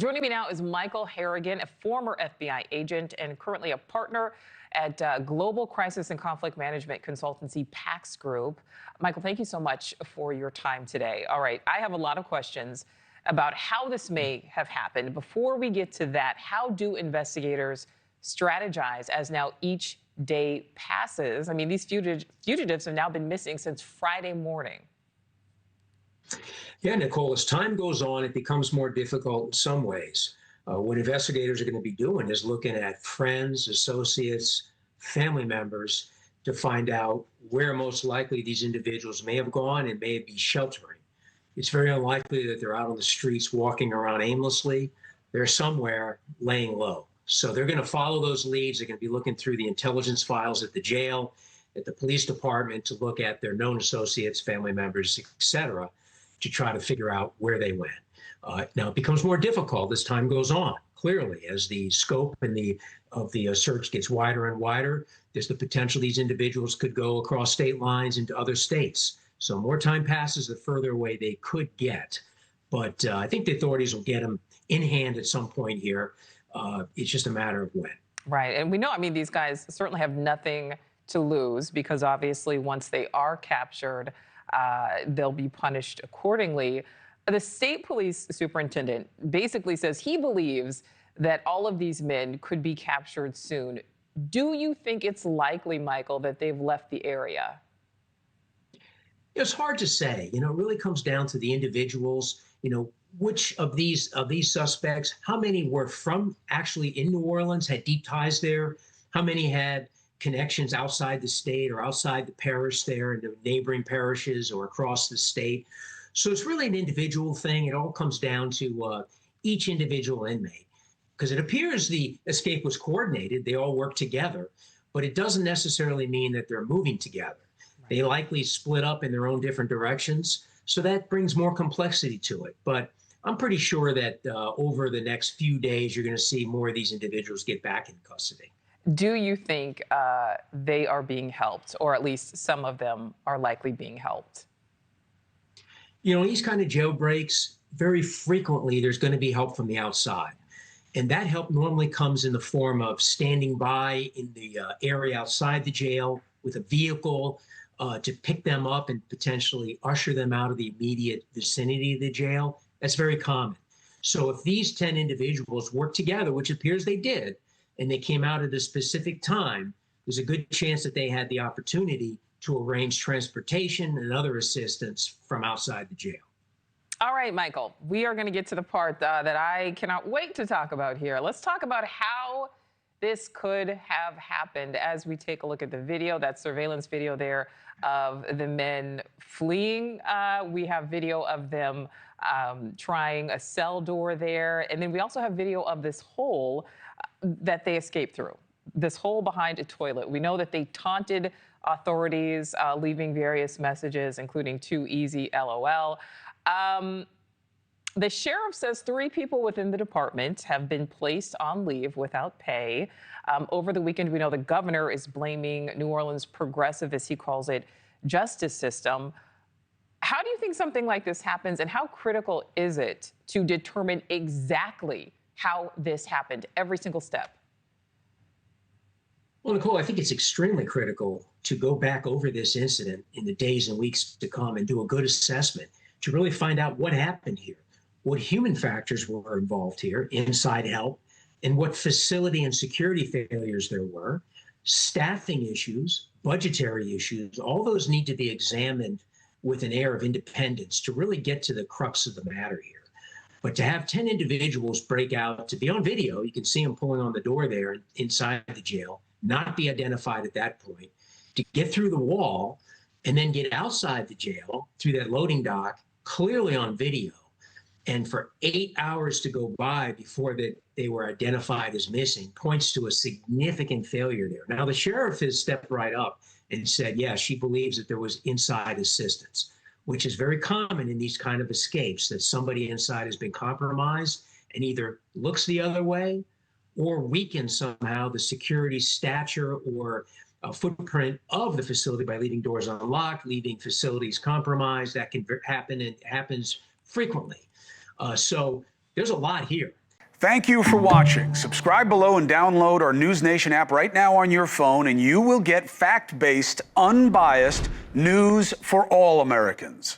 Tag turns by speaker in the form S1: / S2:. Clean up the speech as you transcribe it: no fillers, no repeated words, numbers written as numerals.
S1: Joining me now is Michael Harrigan, a former FBI agent and currently a partner at global crisis and conflict management consultancy PAX Group. Michael, thank you so much for your time today. All right, I have a lot of questions about how this may have happened. Before we get to that, how do investigators strategize as now each day passes? I mean, these fugitives have now been missing since Friday morning.
S2: Yeah, Nichole, as time goes on, it becomes more difficult in some ways. What investigators are going to be doing is looking at friends, associates, family members to find out where most likely these individuals may have gone and may be sheltering. It's very unlikely that they're out on the streets walking around aimlessly. They're somewhere laying low. So they're going to follow those leads. They're going to be looking through the intelligence files at the jail, at the police department to look at their known associates, family members, etc., to try to figure out where they went. Now, it becomes more difficult as time goes on, clearly, as the scope and of the search gets wider and wider. There's the potential these individuals could go across state lines into other states. So more time passes, the further away they could get. But I think the authorities will get them in hand at some point here. It's just a matter of when.
S1: Right. And we know, I mean, these guys certainly have nothing to lose because obviously once they are captured, they'll be punished accordingly. The state police superintendent basically says he believes that all of these men could be captured soon. Do you think it's likely, Michael, that they've left the area?
S2: It's hard to say. It really comes down to the individuals. Which of these suspects, how many were from actually in New Orleans, had deep ties there? How many had connections outside the state or outside the parish there in the neighboring parishes or across the state? So it's really an individual thing. It all comes down to each individual inmate, because it appears the escape was coordinated. They all work together, but it doesn't necessarily mean that they're moving together. Right. They likely split up in their own different directions. So that brings more complexity to it. But I'm pretty sure that over the next few days, you're going to see more of these individuals get back in custody.
S1: Do you think they are being helped, or at least some of them are likely being helped?
S2: These kind of jailbreaks, very frequently, there's going to be help from the outside. And that help normally comes in the form of standing by in the area outside the jail with a vehicle to pick them up and potentially usher them out of the immediate vicinity of the jail. That's very common. So if these 10 individuals work together, which appears they did, and they came out at a specific time, there's a good chance that they had the opportunity to arrange transportation and other assistance from outside the jail.
S1: All right, Michael, we are going to get to the part that I cannot wait to talk about here. Let's talk about how this could have happened as we take a look at the video, that surveillance video there of the men fleeing. We have video of them trying a cell door there. And then we also have video of this hole that they escaped through, this hole behind a toilet. We know that they taunted authorities, leaving various messages, including "too easy, LOL." The sheriff says 3 people within the department have been placed on leave without pay. Over the weekend, we know the governor is blaming New Orleans' progressive, as he calls it, justice system. How do you think something like this happens, and how critical is it to determine exactly how this happened, every single step?
S2: Well, Nichole, I think it's extremely critical to go back over this incident in the days and weeks to come and do a good assessment to really find out what happened here, what human factors were involved here, inside help, and what facility and security failures there were, staffing issues, budgetary issues. All those need to be examined with an air of independence to really get to the crux of the matter here. But to have 10 individuals break out, to be on video, you can see them pulling on the door there inside the jail, not be identified at that point, to get through the wall and then get outside the jail through that loading dock, clearly on video, and for 8 hours to go by before they were identified as missing points to a significant failure there. Now, the sheriff has stepped right up and said, yeah, she believes that there was inside assistance, which is very common in these kind of escapes, that somebody inside has been compromised and either looks the other way or weakens somehow the security stature or footprint of the facility by leaving doors unlocked, leaving facilities compromised. That can happen, and happens frequently. So there's a lot here.
S3: Thank you for watching. Subscribe below and download our NewsNation app right now on your phone, and you will get fact-based, unbiased news for all Americans.